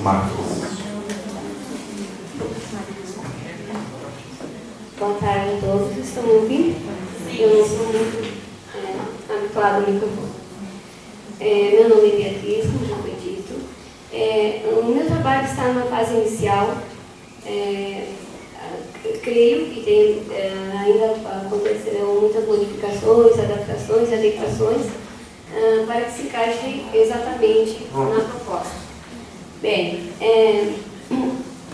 Marcos. Boa tarde a todos que estão me ouvindo. Eu não sou muito habituada ao microfone. Meu nome é Beatriz, como já foi dito. O meu trabalho está na fase inicial. Creio que ainda acontecerão muitas modificações, adaptações, adequações para que se encaixe exatamente na proposta. Bem,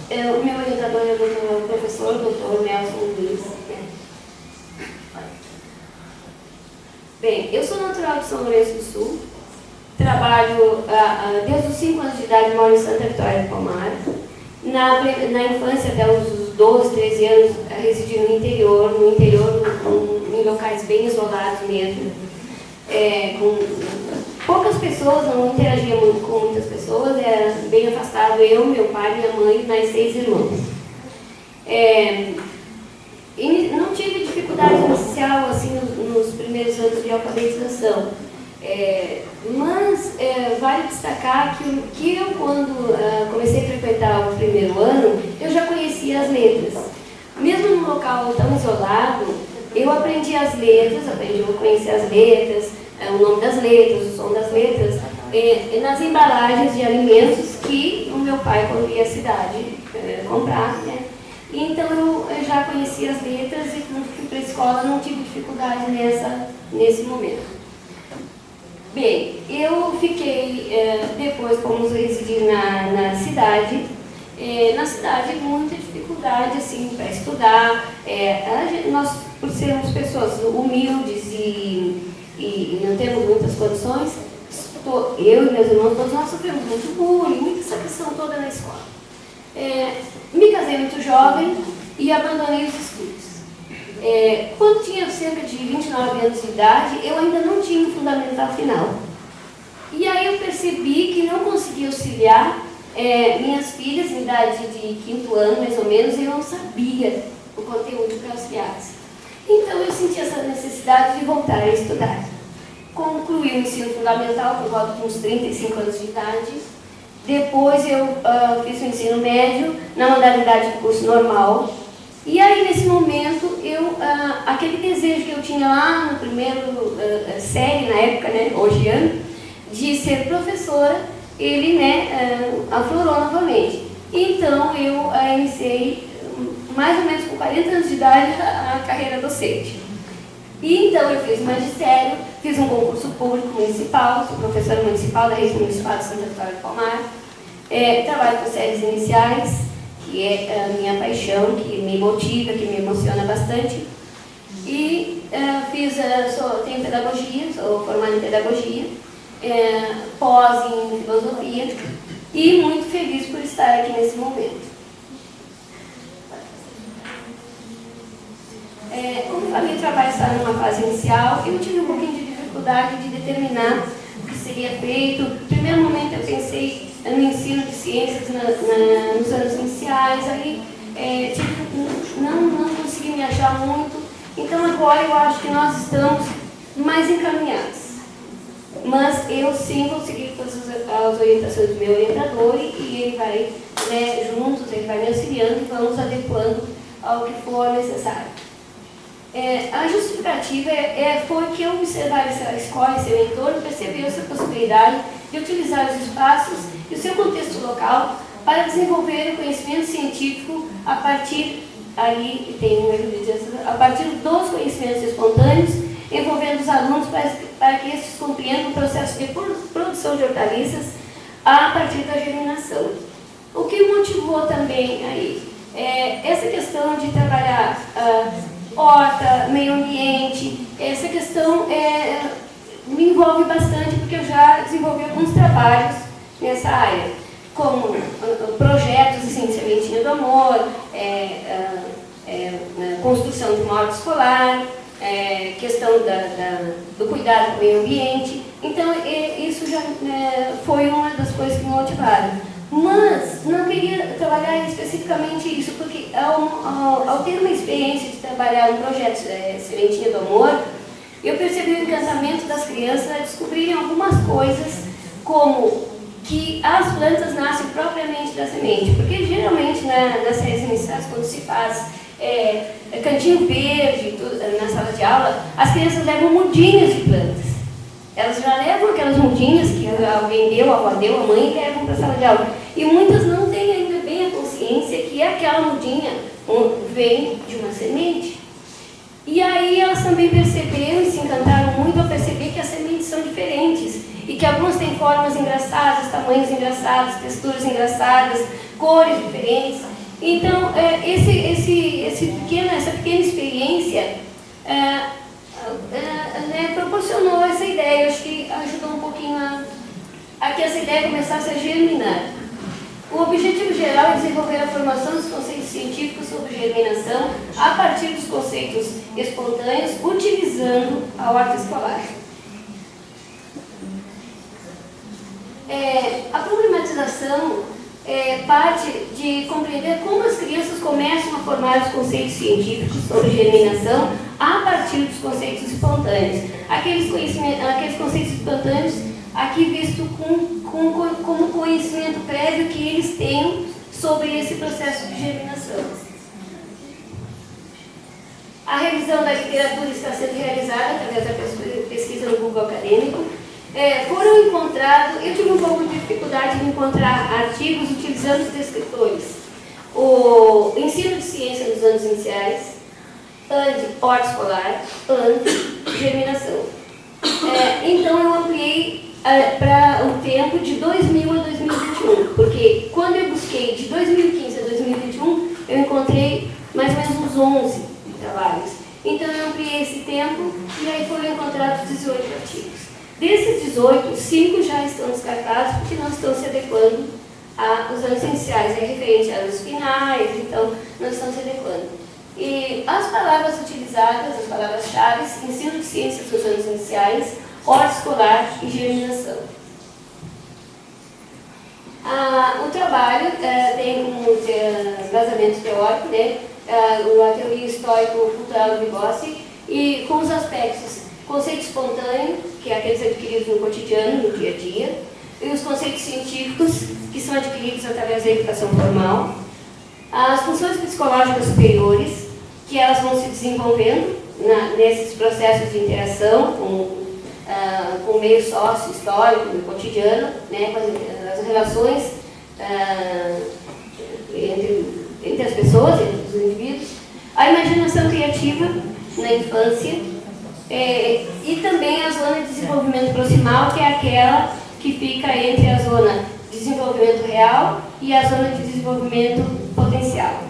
o meu orientador é o professor Dr. Nelson Luiz. Bem, eu sou natural de São Lourenço do Sul, trabalho desde os 5 anos de idade, moro em Santa Vitória do Palmar. Na infância, até os 12, 13 anos, residi no interior, em locais bem isolados mesmo, com poucas pessoas, não interagia muito com muitas pessoas, era bem afastado, eu, meu pai, minha mãe, mais 6 irmãos. E não tive dificuldade inicial assim, nos primeiros anos de alfabetização. Mas vale destacar que eu, quando comecei a frequentar o primeiro ano, eu já conhecia as letras. Mesmo num local tão isolado, eu aprendi as letras, aprendi a conhecer as letras, o nome das letras, o som das letras, nas embalagens de alimentos que o meu pai, quando ia à cidade comprar, né? Então eu já conhecia as letras e quando fui para a escola não tive dificuldade nesse momento. Bem, eu fiquei, depois fomos residir na cidade. Na cidade, muita dificuldade assim, para estudar. Nós, por sermos pessoas humildes e não temos muitas condições, eu e meus irmãos, todos nós sofremos muito bullying, muita essa questão toda na escola. Me casei muito jovem e abandonei os estudos. Quando tinha cerca de 29 anos de idade, eu ainda não tinha um fundamental final. E aí eu percebi que não conseguia auxiliar minhas filhas em idade de 5º ano, mais ou menos, e eu não sabia o conteúdo para auxiliá-las. Então eu senti essa necessidade de voltar a estudar. Concluí o ensino fundamental por volta de uns 35 anos de idade. Depois eu fiz o ensino médio na modalidade de curso normal. E aí, nesse momento, aquele desejo que eu tinha lá no primeiro série, na época, né, hoje ano, de ser professora, ele aflorou novamente. Então, eu iniciei, mais ou menos com 40 anos de idade, a carreira docente. E então, eu fiz magistério, fiz um concurso público municipal, sou professora municipal da Rede Municipal de Santa Vitória do Palmar, trabalho com séries iniciais, que é a minha paixão, que me motiva, que me emociona bastante. E tenho pedagogia, sou formada em pedagogia, pós em filosofia, e muito feliz por estar aqui nesse momento. Como falei, o trabalho está numa fase inicial, eu tive um pouquinho de dificuldade de determinar o que seria feito. No primeiro momento eu pensei no ensino de ciências nos anos iniciais, aí não consegui me achar muito. Então agora eu acho que nós estamos mais encaminhados. Mas eu sim vou seguir todas as orientações do meu orientador e ele vai, juntos, ele vai me auxiliando e vamos adequando ao que for necessário. A justificativa foi que eu observar essa escola e seu entorno, percebi essa possibilidade de utilizar os espaços e o seu contexto local para desenvolver o conhecimento científico a partir dos conhecimentos espontâneos, envolvendo os alunos para que estes compreendam o processo de produção de hortaliças a partir da germinação. O que motivou também aí essa questão de trabalhar horta, meio ambiente, essa questão me envolve bastante porque eu já desenvolvi alguns trabalhos nessa área, como projetos assim, de Sementinha do Amor, construção de uma horta escolar, questão do cuidado com o meio ambiente. Então, isso já foi uma das coisas que me motivaram. Mas não queria trabalhar especificamente isso, porque ao ter uma experiência de trabalhar um projeto Sementinha do Amor, eu percebi o encantamento das crianças a descobrirem algumas coisas, como que as plantas nascem propriamente da semente, porque geralmente nas séries iniciais, quando se faz cantinho verde na sala de aula, as crianças levam mudinhas de plantas. Elas já levam aquelas mudinhas que alguém deu, a avó deu, a mãe, e levam para a sala de aula. E muitas não têm ainda bem a consciência que aquela mudinha vem de uma semente. E aí elas também perceberam e se encantaram muito ao perceber que as sementes são diferentes. E que algumas têm formas engraçadas, tamanhos engraçados, texturas engraçadas, cores diferentes. Então, essa pequena experiência proporcionou essa ideia. Eu acho que ajudou um pouquinho a que essa ideia começasse a germinar. O objetivo geral é desenvolver a formação dos conceitos científicos sobre germinação a partir dos conceitos espontâneos, utilizando a horta escolar. A problematização parte de compreender como as crianças começam a formar os conceitos científicos sobre germinação a partir dos conceitos espontâneos. Aqueles conceitos espontâneos aqui visto como conhecimento prévio que eles têm sobre esse processo de germinação. A revisão da literatura está sendo realizada através da pesquisa no Google Acadêmico. Foram encontrados, eu tive um pouco de dificuldade de encontrar artigos utilizando os descritores. O ensino de ciência nos anos iniciais, horta escolar, germinação. Então eu ampliei para o tempo de 2000 a 2021, porque quando eu busquei de 2015 a 2021, eu encontrei mais ou menos uns 11 trabalhos. Então eu ampliei esse tempo e aí foram encontrados 18 artigos. Desses 18, 5 já estão descartados porque não estão se adequando aos anos iniciais, referente a anos finais, então não estão se adequando. E as palavras utilizadas, as palavras-chave, ensino de ciências nos anos iniciais, horta escolar e germinação. O trabalho tem um embasamento teórico, a teoria histórico-cultural do Vygotsky, e com os aspectos conceito espontâneo, que é aqueles adquiridos no cotidiano, no dia a dia, e os conceitos científicos, que são adquiridos através da educação formal, as funções psicológicas superiores, que elas vão se desenvolvendo nesses processos de interação com o meio sócio-histórico, no cotidiano, com as relações entre as pessoas, entre os indivíduos, a imaginação criativa na infância, e também a zona de desenvolvimento proximal, que é aquela que fica entre a zona de desenvolvimento real e a zona de desenvolvimento potencial.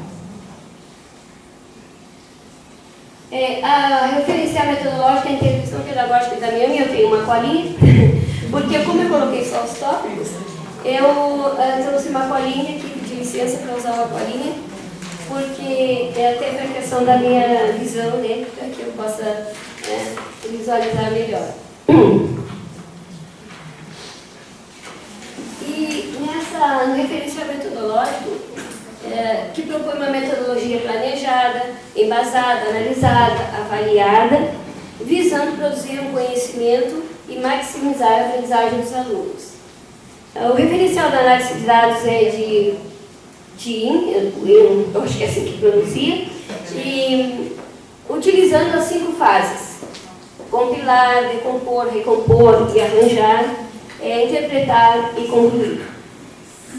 A referencial metodológica e a intervenção pedagógica da minha, eu tenho uma colinha, porque como eu coloquei só os tópicos, eu trouxe uma colinha aqui, pedi licença para usar uma colinha, porque até a questão da minha visão, para que eu possa visualizar melhor. E no referencial metodológico, que propõe uma metodologia planejada, embasada, analisada, avaliada, visando produzir um conhecimento e maximizar a aprendizagem dos alunos. O referencial da análise de dados é de TIM, eu acho que é assim que pronuncia, e utilizando as 5 fases: compilar, decompor, recompor e arranjar, interpretar e concluir.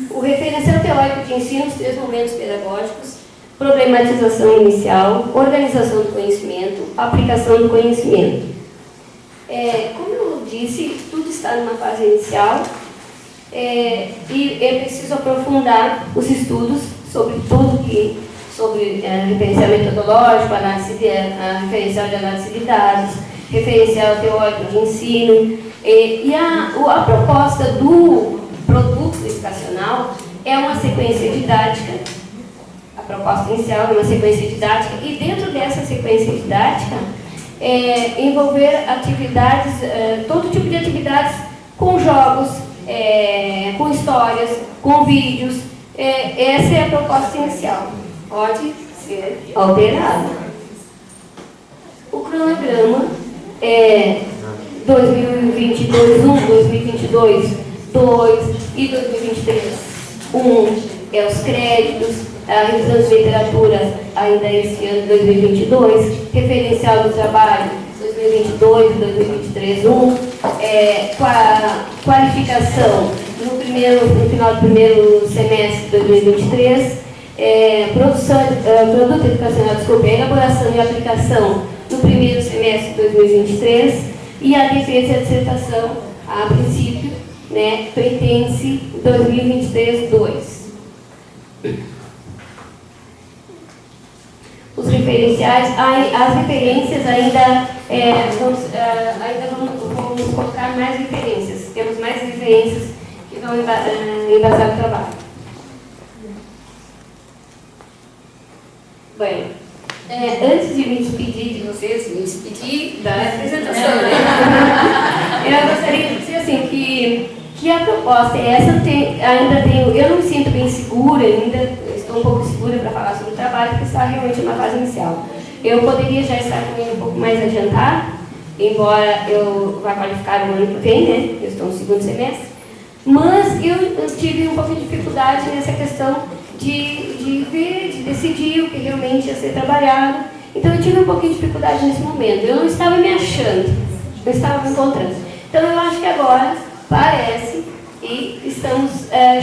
O referencial teórico de ensino, os 3 momentos pedagógicos: problematização inicial, organização do conhecimento, aplicação do conhecimento. Como eu disse, tudo está numa fase inicial, e é preciso aprofundar os estudos sobre tudo sobre referencial metodológico, referencial de análise de dados, referencial teórico de ensino, e a proposta do produto educacional é uma sequência didática. A proposta inicial é uma sequência didática, e dentro dessa sequência didática envolver atividades, todo tipo de atividades com jogos, com histórias, com vídeos. Essa é a proposta inicial. Pode ser alterada. O cronograma é 2022, 1, 2022, 2 e 2023, 1, os créditos, a revisão de literatura ainda esse ano, 2022, referencial do trabalho, 2022 e 2023, qualificação no final do primeiro semestre de 2023, produto educacional, desculpa, elaboração e aplicação no primeiro semestre de 2023 e a defesa e a dissertação, a princípio, né, pertence 2023-2. Os referenciais, as referências ainda vamos colocar mais referências, temos mais referências que vão embasar o trabalho. Bem, antes de me despedir de vocês, me despedir da apresentação, né? Eu gostaria de dizer assim que a proposta é essa, eu não me sinto bem segura ainda, estou um pouco segura para falar sobre o trabalho, porque está realmente uma fase inicial. Eu poderia já estar com ele um pouco mais adiantado, embora eu vá qualificar no ano que vem, né? Eu estou no segundo semestre, mas eu tive um pouco de dificuldade nessa questão de ver, de decidir o que realmente ia ser trabalhado. Então eu tive um pouquinho de dificuldade nesse momento. Eu não estava me achando, não estava me encontrando. Então eu acho que agora parece que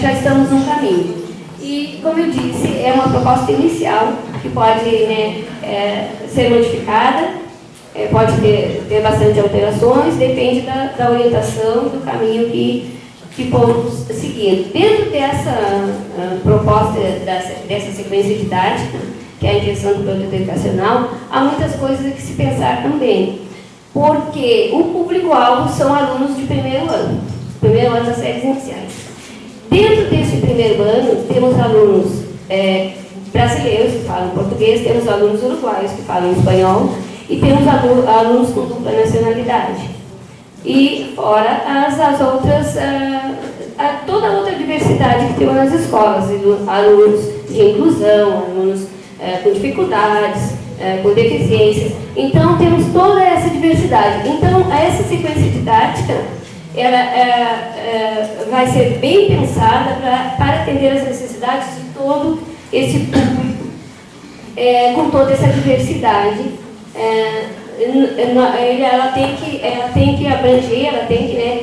já estamos num caminho. E, como eu disse, é uma proposta inicial que pode, né, ser modificada, pode ter bastante alterações, depende da orientação, do caminho que fomos seguindo. Dentro dessa proposta, dessa sequência didática, que é a intenção do produto educacional, há muitas coisas a que se pensar também. Porque o público-alvo são alunos de primeiro ano das séries iniciais. Dentro desse primeiro ano, temos alunos brasileiros que falam português, temos alunos uruguaios que falam espanhol e temos alunos com dupla nacionalidade. E fora as outras, toda a outra diversidade que temos nas escolas, alunos de inclusão, alunos com dificuldades, com deficiências. Então, temos toda essa diversidade. Então, essa sequência didática, ela vai ser bem pensada para atender as necessidades de todo esse público, com toda essa diversidade. Ela tem que abranger, ela tem que, né,